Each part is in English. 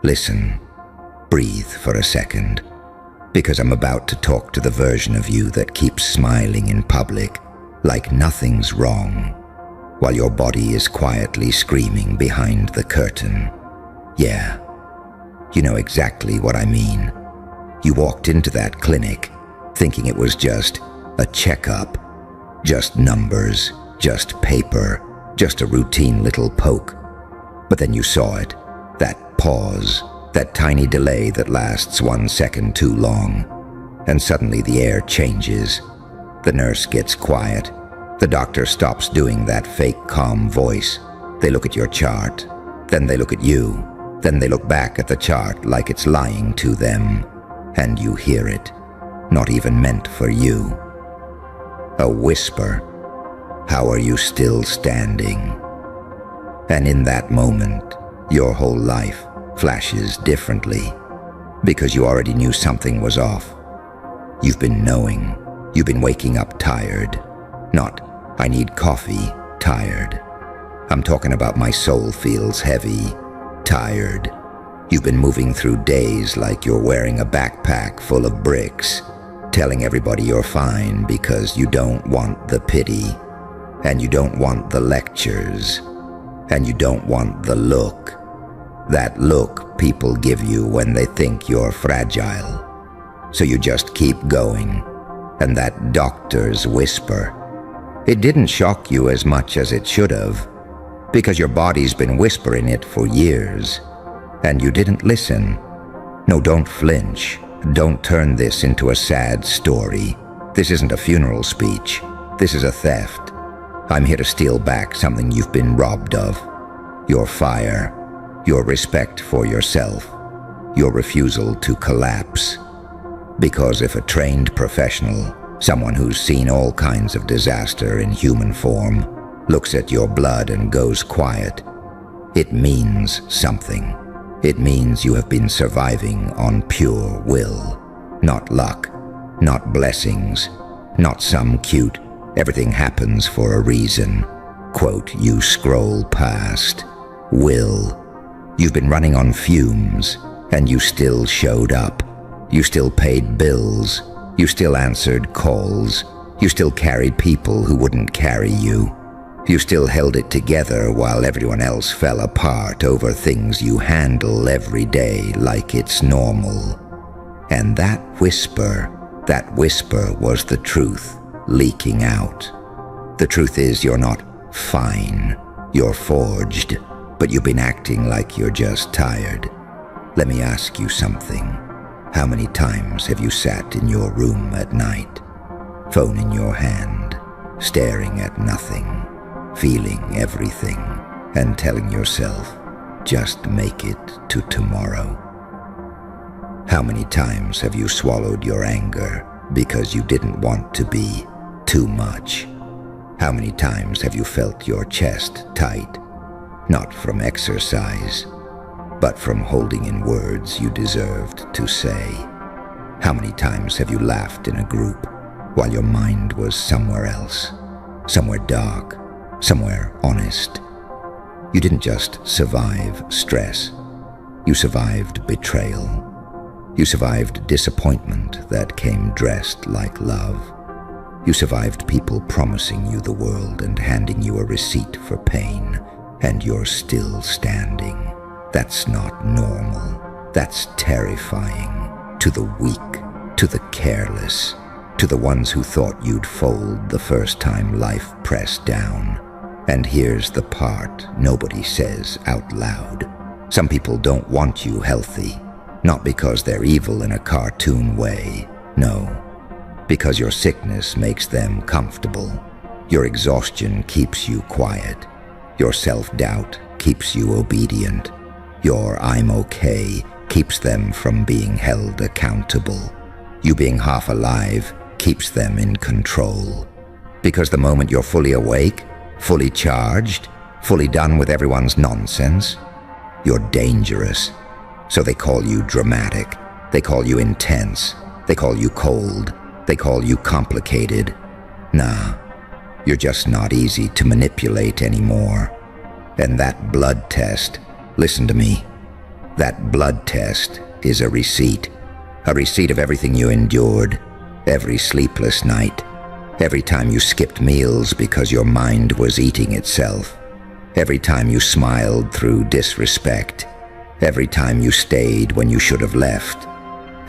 Listen, breathe for a second, because I'm about to talk to the version of you that keeps smiling in public like nothing's wrong, while your body is quietly screaming behind the curtain. Yeah, you know exactly what I mean. You walked into that clinic thinking it was just a checkup, just numbers, just paper, just a routine little poke. But then you saw it, that pause, that tiny delay that lasts 1 second too long, and suddenly the air changes. The nurse gets quiet. The doctor stops doing that fake calm voice. They look at your chart, then they look at you, then they look back at the chart like it's lying to them, and you hear it, not even meant for you. A whisper. How are you still standing? And in that moment, your whole life flashes differently, because you already knew something was off. You've been knowing. You've been waking up tired. Not, I need coffee, tired. I'm talking about my soul feels heavy, tired. You've been moving through days like you're wearing a backpack full of bricks, telling everybody you're fine because you don't want the pity, and you don't want the lectures, and you don't want the look. That look people give you when they think you're fragile. So you just keep going, and that doctor's whisper. It didn't shock you as much as it should have, because your body's been whispering it for years, and you didn't listen. No, don't flinch. Don't turn this into a sad story. This isn't a funeral speech. This is a theft. I'm here to steal back something you've been robbed of. Your fire, your respect for yourself, your refusal to collapse. Because if a trained professional, someone who's seen all kinds of disaster in human form, looks at your blood and goes quiet, it means something. It means you have been surviving on pure will, not luck, not blessings, not some cute, everything happens for a reason, quote, you scroll past. Will. You've been running on fumes, and you still showed up. You still paid bills. You still answered calls. You still carried people who wouldn't carry you. You still held it together while everyone else fell apart over things you handle every day like it's normal. And that whisper was the truth leaking out. The truth is you're not fine. You're forged, but you've been acting like you're just tired. Let me ask you something. How many times have you sat in your room at night, phone in your hand, staring at nothing, feeling everything, and telling yourself, just make it to tomorrow? How many times have you swallowed your anger because you didn't want to be too much? How many times have you felt your chest tight, not from exercise, but from holding in words you deserved to say? How many times have you laughed in a group while your mind was somewhere else, somewhere dark, somewhere honest? You didn't just survive stress. You survived betrayal. You survived disappointment that came dressed like love. You survived people promising you the world and handing you a receipt for pain, and you're still standing. That's not normal. That's terrifying. To the weak, to the careless, to the ones who thought you'd fold the first time life pressed down. And here's the part nobody says out loud. Some people don't want you healthy, not because they're evil in a cartoon way. No, because your sickness makes them comfortable. Your exhaustion keeps you quiet. Your self-doubt keeps you obedient. Your I'm okay keeps them from being held accountable. You being half alive keeps them in control. Because the moment you're fully awake, fully charged, fully done with everyone's nonsense, you're dangerous. So they call you dramatic. They call you intense. They call you cold. They call you complicated. Nah, you're just not easy to manipulate anymore. And that blood test, listen to me, That blood test is a receipt of everything you endured, every sleepless night, every time you skipped meals because your mind was eating itself, every time you smiled through disrespect, every time you stayed when you should have left,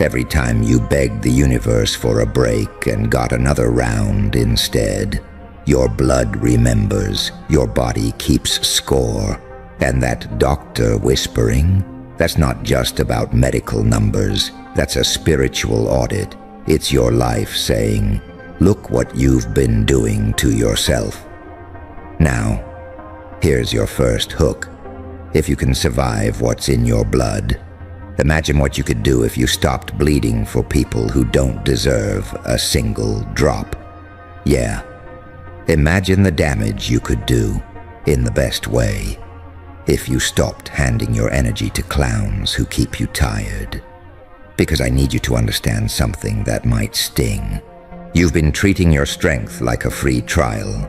every time you begged the universe for a break and got another round instead. Your blood remembers, your body keeps score, and that doctor whispering, that's not just about medical numbers, that's a spiritual audit. It's your life saying, look what you've been doing to yourself. Now, here's your first hook. If you can survive what's in your blood, imagine what you could do if you stopped bleeding for people who don't deserve a single drop. Yeah, imagine the damage you could do in the best way if you stopped handing your energy to clowns who keep you tired. Because I need you to understand something that might sting. You've been treating your strength like a free trial.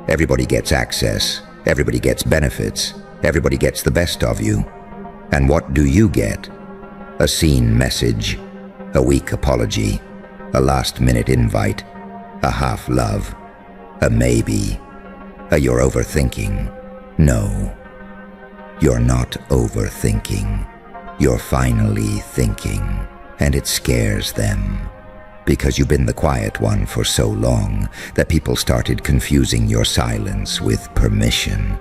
Everybody gets access, everybody gets benefits, everybody gets the best of you. And what do you get? A seen message, a weak apology, a last-minute invite, a half-love, a maybe, a you're overthinking. No, you're not overthinking. You're finally thinking, and it scares them. Because you've been the quiet one for so long that people started confusing your silence with permission.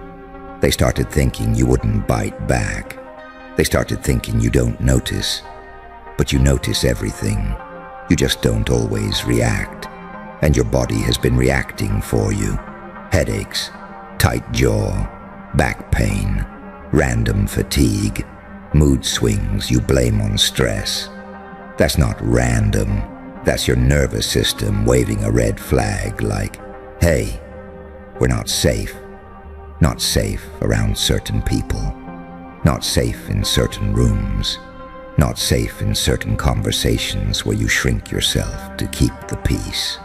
They started thinking you wouldn't bite back. They started thinking you don't notice. But you notice everything. You just don't always react. And your body has been reacting for you. Headaches, tight jaw, back pain, random fatigue, mood swings you blame on stress. That's not random. That's your nervous system waving a red flag like, hey, we're not safe. Not safe around certain people. Not safe in certain rooms. Not safe in certain conversations where you shrink yourself to keep the peace.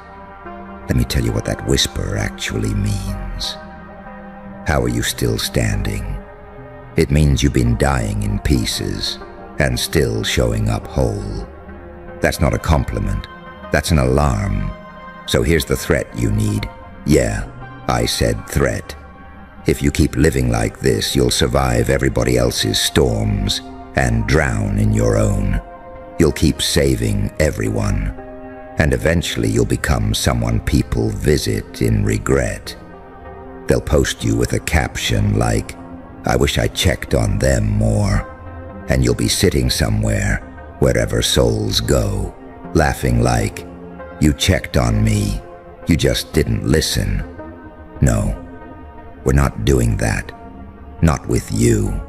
Let me tell you what that whisper actually means. How are you still standing? It means you've been dying in pieces and still showing up whole. That's not a compliment. That's an alarm. So here's the threat you need. Yeah, I said threat. If you keep living like this, you'll survive everybody else's storms and drown in your own. You'll keep saving everyone. And eventually you'll become someone people visit in regret. They'll post you with a caption like, I wish I checked on them more. And you'll be sitting somewhere, wherever souls go, laughing like, you checked on me, you just didn't listen. No, we're not doing that. Not with you.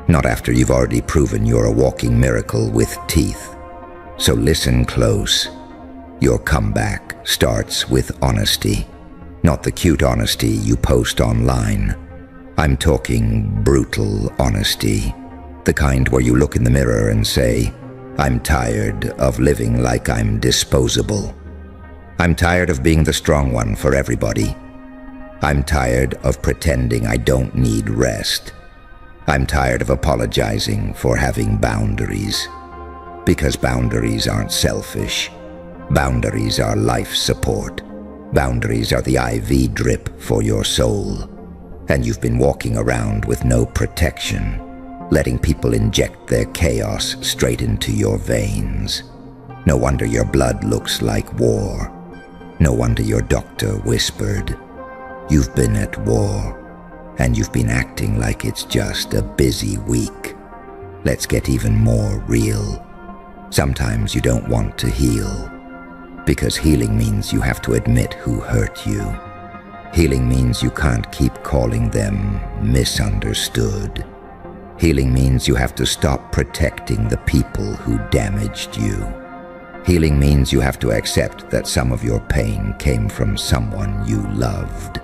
Not after you've already proven you're a walking miracle with teeth. So listen close. Your comeback starts with honesty. Not the cute honesty you post online. I'm talking brutal honesty. The kind where you look in the mirror and say, I'm tired of living like I'm disposable. I'm tired of being the strong one for everybody. I'm tired of pretending I don't need rest. I'm tired of apologizing for having boundaries. Because boundaries aren't selfish. Boundaries are life support. Boundaries are the IV drip for your soul. And you've been walking around with no protection, letting people inject their chaos straight into your veins. No wonder your blood looks like war. No wonder your doctor whispered, you've been at war, and you've been acting like it's just a busy week. Let's get even more real. Sometimes you don't want to heal, because healing means you have to admit who hurt you. Healing means you can't keep calling them misunderstood. Healing means you have to stop protecting the people who damaged you. Healing means you have to accept that some of your pain came from someone you loved.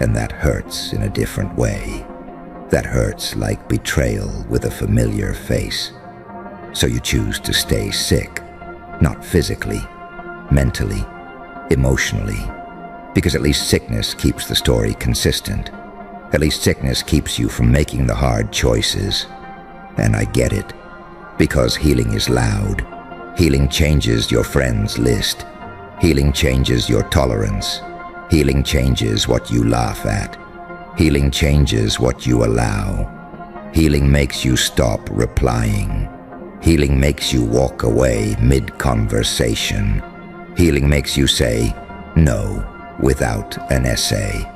And that hurts in a different way. That hurts like betrayal with a familiar face. So you choose to stay sick, not physically, mentally, emotionally. Because at least sickness keeps the story consistent. At least sickness keeps you from making the hard choices. and I get it. Because healing is loud. Healing changes your friends list. Healing changes your tolerance. Healing changes what you laugh at. Healing changes what you allow. Healing makes you stop replying. Healing makes you walk away mid-conversation. Healing makes you say no without an essay.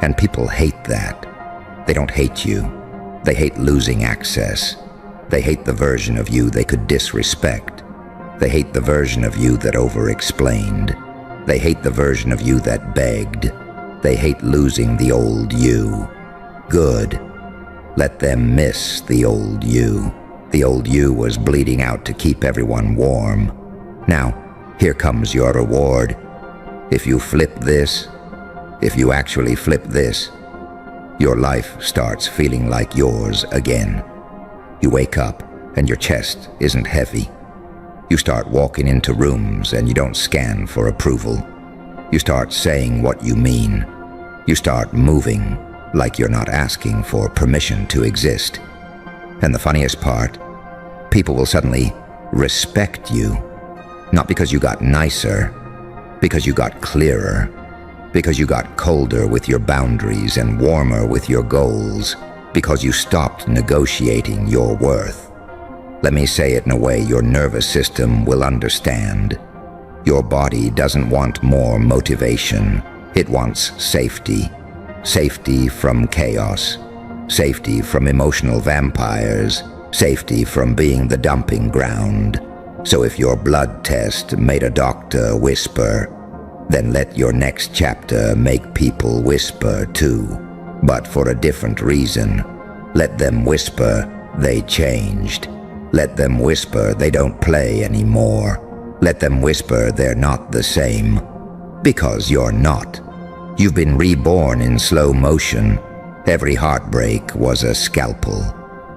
And people hate that. They don't hate you. They hate losing access. They hate the version of you they could disrespect. They hate the version of you that over-explained. They hate the version of you that begged. They hate losing the old you. Good. Let them miss the old you. The old you was bleeding out to keep everyone warm. Now, here comes your reward. If you flip this, if you actually flip this, your life starts feeling like yours again. You wake up and your chest isn't heavy. You start walking into rooms and you don't scan for approval. You start saying what you mean. You start moving like you're not asking for permission to exist. And the funniest part, people will suddenly respect you. Not because you got nicer, because you got clearer, because you got colder with your boundaries and warmer with your goals, because you stopped negotiating your worth. Let me say it in a way your nervous system will understand. Your body doesn't want more motivation. It wants safety. Safety from chaos. Safety from emotional vampires. Safety from being the dumping ground. So if your blood test made a doctor whisper, then let your next chapter make people whisper too. But for a different reason. Let them whisper they changed. Let them whisper they don't play anymore. Let them whisper they're not the same. Because you're not. You've been reborn in slow motion. Every heartbreak was a scalpel.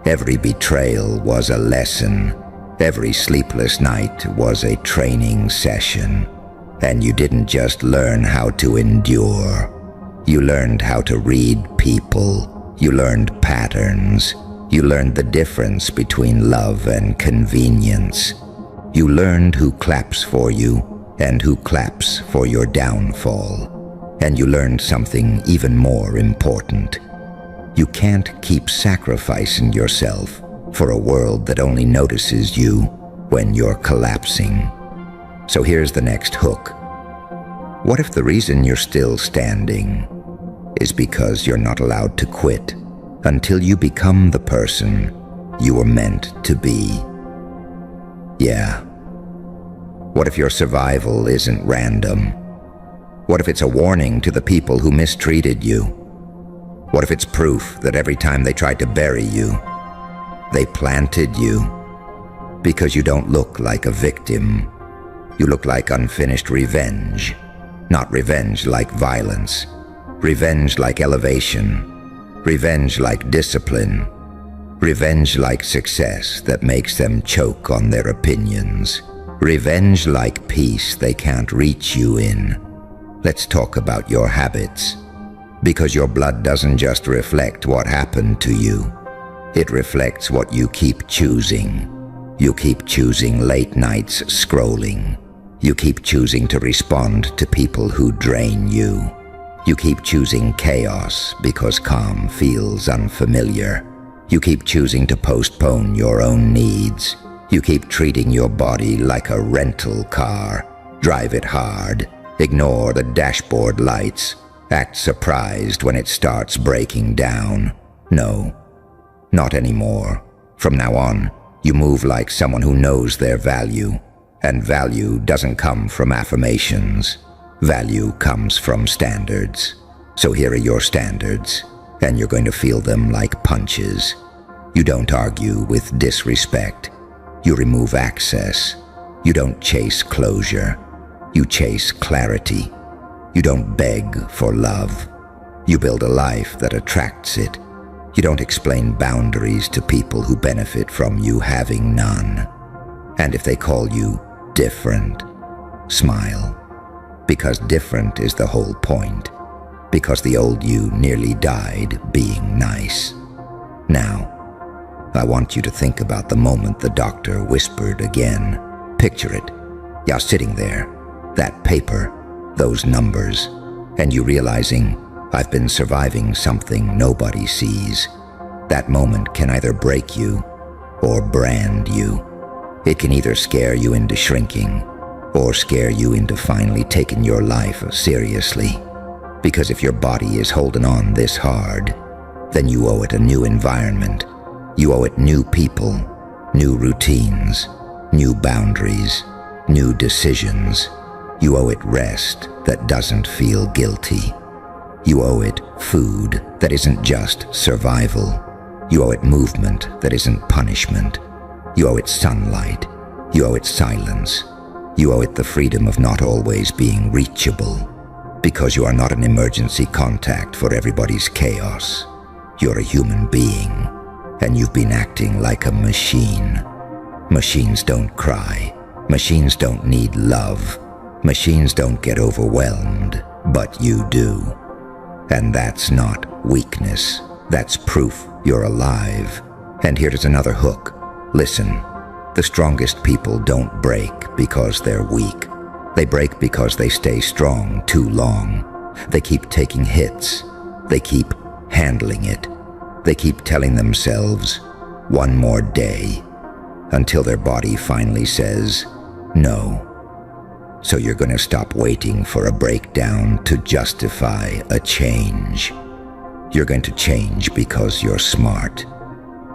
Every betrayal was a lesson. Every sleepless night was a training session. And you didn't just learn how to endure. You learned how to read people. You learned patterns. You learned the difference between love and convenience. You learned who claps for you and who claps for your downfall. And you learned something even more important. You can't keep sacrificing yourself for a world that only notices you when you're collapsing. So here's the next hook. What if the reason you're still standing is because you're not allowed to quit until you become the person you were meant to be? Yeah. What if your survival isn't random? What if it's a warning to the people who mistreated you? What if it's proof that every time they tried to bury you, they planted you? Because you don't look like a victim. You look like unfinished revenge. Not revenge like violence. Revenge like elevation. Revenge like discipline. Revenge like success that makes them choke on their opinions. Revenge like peace they can't reach you in. Let's talk about your habits. Because your blood doesn't just reflect what happened to you. It reflects what you keep choosing. You keep choosing late nights scrolling. You keep choosing to respond to people who drain you. You keep choosing chaos because calm feels unfamiliar. You keep choosing to postpone your own needs. You keep treating your body like a rental car. Drive it hard. Ignore the dashboard lights. Act surprised when it starts breaking down. No, not anymore. From now on, you move like someone who knows their value. And value doesn't come from affirmations. Value comes from standards. So here are your standards, and you're going to feel them like punches. You don't argue with disrespect. You remove access. You don't chase closure. You chase clarity. You don't beg for love. You build a life that attracts it. You don't explain boundaries to people who benefit from you having none. And if they call you different, smile. Because different is the whole point. Because the old you nearly died being nice. Now, I want you to think about the moment the doctor whispered again. Picture it. You're sitting there, that paper, those numbers, and you realizing, I've been surviving something nobody sees. That moment can either break you or brand you. It can either scare you into shrinking or scare you into finally taking your life seriously. Because if your body is holding on this hard, then you owe it a new environment. You owe it new people, new routines, new boundaries, new decisions. You owe it rest that doesn't feel guilty. You owe it food that isn't just survival. You owe it movement that isn't punishment. You owe it sunlight. You owe it silence. You owe it the freedom of not always being reachable. Because you are not an emergency contact for everybody's chaos. You're a human being, and you've been acting like a machine. Machines don't cry. Machines don't need love. Machines don't get overwhelmed, but you do. And that's not weakness. That's proof you're alive. And here's another hook. Listen, the strongest people don't break because they're weak. They break because they stay strong too long. They keep taking hits. They keep handling it. They keep telling themselves, one more day, until their body finally says, no. So you're going to stop waiting for a breakdown to justify a change. You're going to change because you're smart,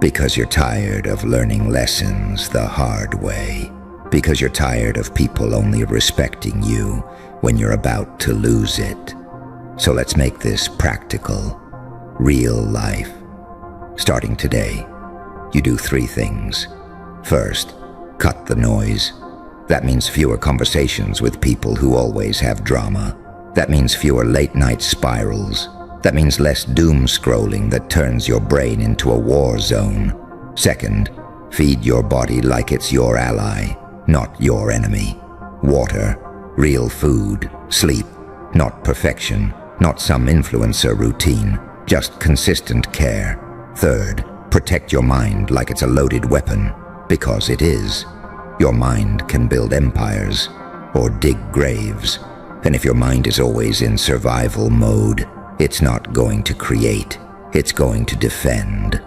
because you're tired of learning lessons the hard way, because you're tired of people only respecting you when you're about to lose it. So let's make this practical, real life. Starting today, you do 3 things. First, cut the noise. That means fewer conversations with people who always have drama. That means fewer late-night spirals. That means less doom scrolling that turns your brain into a war zone. Second, feed your body like it's your ally, not your enemy. Water, real food, sleep, not perfection, not some influencer routine, just consistent care. Third, protect your mind like it's a loaded weapon, because it is. Your mind can build empires or dig graves, and if your mind is always in survival mode, it's not going to create, it's going to defend.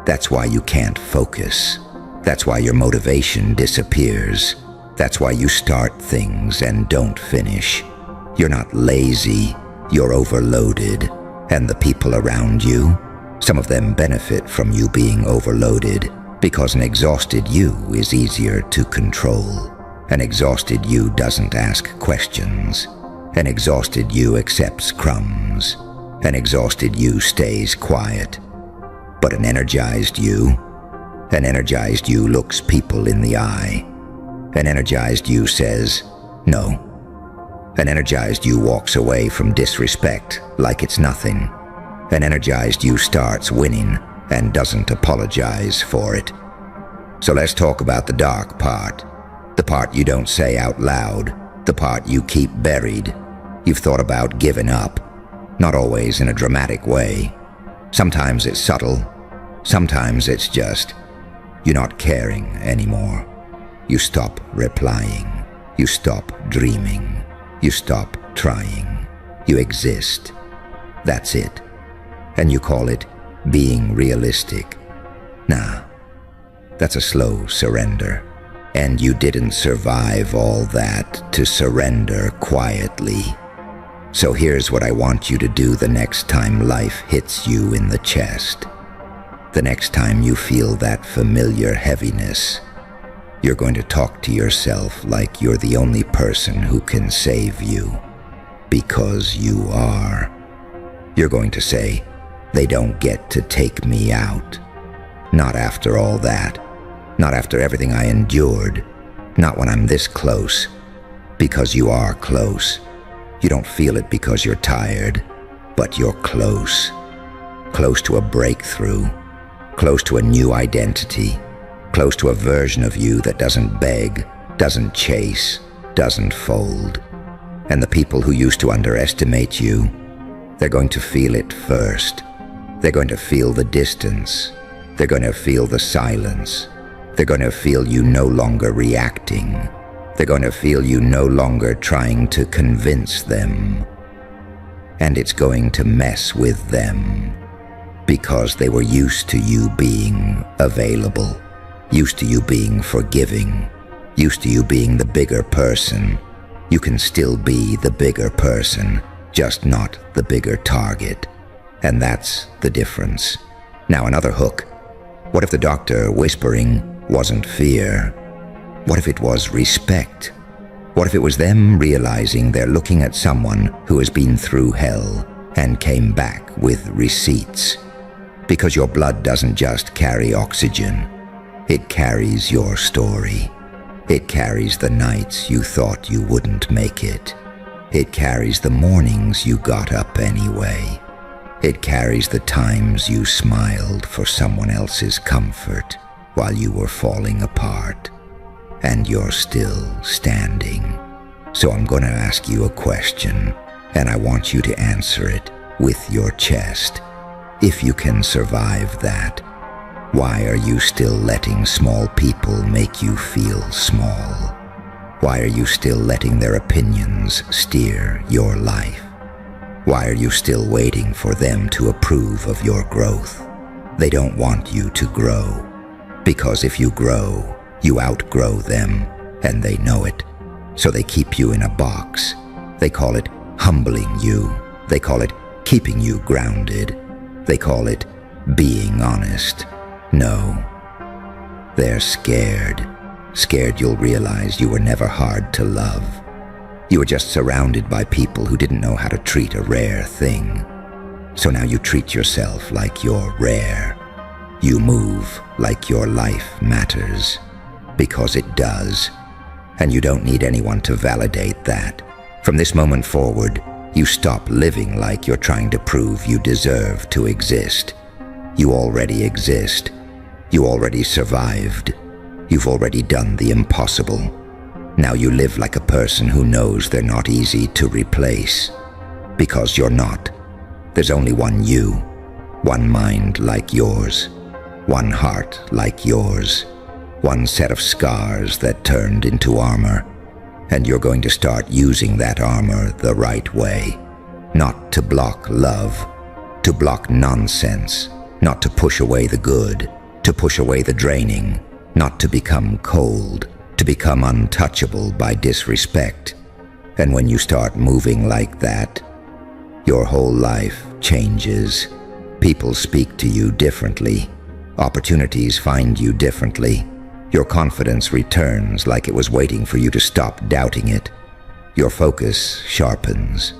That's why you can't focus. That's why your motivation disappears. That's why you start things and don't finish. You're not lazy, you're overloaded, and the people around you, some of them benefit from you being overloaded because an exhausted you is easier to control. An exhausted you doesn't ask questions. An exhausted you accepts crumbs. An exhausted you stays quiet. But an energized you looks people in the eye. An energized you says, no. An energized you walks away from disrespect like it's nothing. An energized you starts winning and doesn't apologize for it. So let's talk about the dark part. The part you don't say out loud. The part you keep buried. You've thought about giving up. Not always in a dramatic way. Sometimes it's subtle. Sometimes it's just, you're not caring anymore. You stop replying. You stop dreaming. You stop trying. You exist. That's it. And you call it being realistic. Nah, that's a slow surrender. And you didn't survive all that to surrender quietly. So here's what I want you to do the next time life hits you in the chest. The next time you feel that familiar heaviness, you're going to talk to yourself like you're the only person who can save you. Because you are. You're going to say, they don't get to take me out. Not after all that. Not after everything I endured. Not when I'm this close. Because you are close. You don't feel it because you're tired, but you're close. Close to a breakthrough. Close to a new identity. Close to a version of you that doesn't beg, doesn't chase, doesn't fold. And the people who used to underestimate you, they're going to feel it first. They're going to feel the distance, They're going to feel the silence. They're going to feel you no longer reacting. They're going to feel you no longer trying to convince them. And it's going to mess with them because they were used to you being available, used to you being forgiving, used to you being the bigger person. You can still be the bigger person, just not the bigger target. And that's the difference. Now another hook. What if the doctor whispering wasn't fear? What if it was respect? What if it was them realizing they're looking at someone who has been through hell and came back with receipts? Because your blood doesn't just carry oxygen. It carries your story. It carries the nights you thought you wouldn't make it. It carries the mornings you got up anyway. It carries the times you smiled for someone else's comfort while you were falling apart. And you're still standing. So I'm going to ask you a question, and I want you to answer it with your chest. If you can survive that, why are you still letting small people make you feel small? Why are you still letting their opinions steer your life? Why are you still waiting for them to approve of your growth? They don't want you to grow, because if you grow, you outgrow them, and they know it. So they keep you in a box. They call it humbling you. They call it keeping you grounded. They call it being honest. No, they're scared. Scared you'll realize you were never hard to love. You were just surrounded by people who didn't know how to treat a rare thing. So now you treat yourself like you're rare. You move like your life matters, because it does. And you don't need anyone to validate that. From this moment forward, you stop living like you're trying to prove you deserve to exist. You already exist. You already survived. You've already done the impossible. Now you live like a person who knows they're not easy to replace. Because you're not. There's only one you. One mind like yours. One heart like yours. One set of scars that turned into armor. And you're going to start using that armor the right way. Not to block love. To block nonsense. Not to push away the good. To push away the draining. Not to become cold. To become untouchable by disrespect. And when you start moving like that, your whole life changes. People speak to you differently. Opportunities find you differently. Your confidence returns like it was waiting for you to stop doubting it. Your focus sharpens.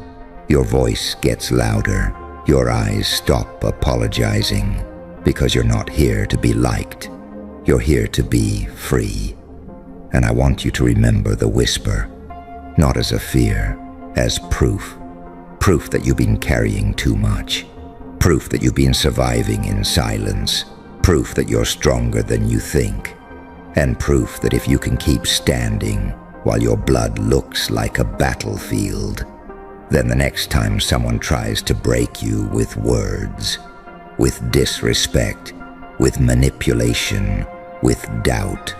Your voice gets louder. Your eyes stop apologizing, because you're not here to be liked. You're here to be free. And I want you to remember the whisper, not as a fear, as proof. Proof that you've been carrying too much. Proof that you've been surviving in silence. Proof that you're stronger than you think. And proof that if you can keep standing while your blood looks like a battlefield, then the next time someone tries to break you with words, with disrespect, with manipulation, with doubt,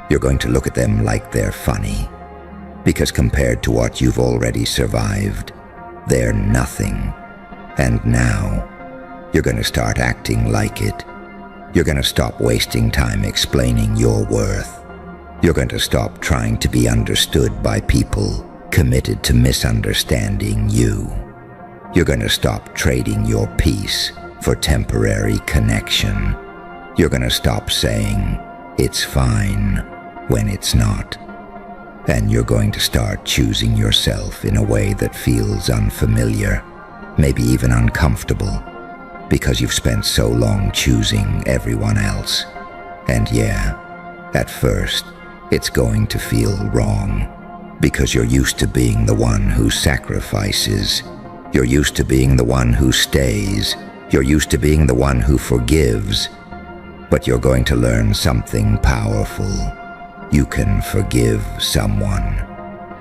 you're going to look at them like they're funny. Because compared to what you've already survived, they're nothing. And now, you're going to start acting like it. You're going to stop wasting time explaining your worth. You're going to stop trying to be understood by people committed to misunderstanding you. You're going to stop trading your peace for temporary connection. You're going to stop saying, "It's fine," when it's not. And you're going to start choosing yourself in a way that feels unfamiliar, maybe even uncomfortable, because you've spent so long choosing everyone else. And yeah, at first, it's going to feel wrong, because you're used to being the one who sacrifices. You're used to being the one who stays. You're used to being the one who forgives. But you're going to learn something powerful. You can forgive someone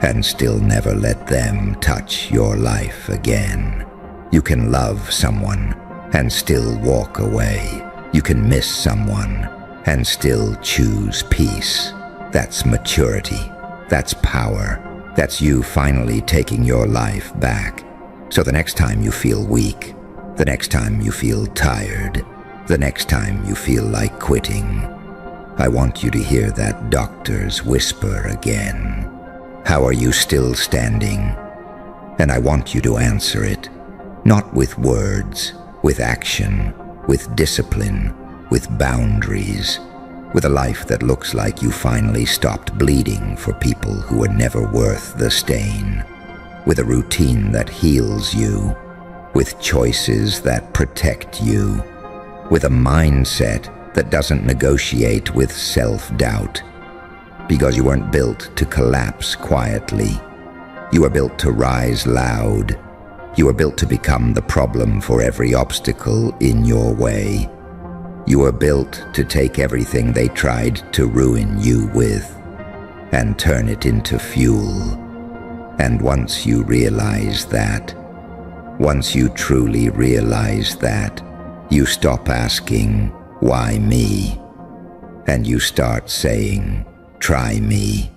and still never let them touch your life again. You can love someone and still walk away. You can miss someone and still choose peace. That's maturity. That's power. That's you finally taking your life back. So the next time you feel weak, the next time you feel tired, the next time you feel like quitting, I want you to hear that doctor's whisper again. How are you still standing? And I want you to answer it, not with words, with action, with discipline, with boundaries, with a life that looks like you finally stopped bleeding for people who were never worth the stain, with a routine that heals you, with choices that protect you, with a mindset that doesn't negotiate with self-doubt, because you weren't built to collapse quietly. You were built to rise loud. You were built to become the problem for every obstacle in your way. You were built to take everything they tried to ruin you with and turn it into fuel. And once you realize that, once you truly realize that, you stop asking, why me? And you start saying, try me.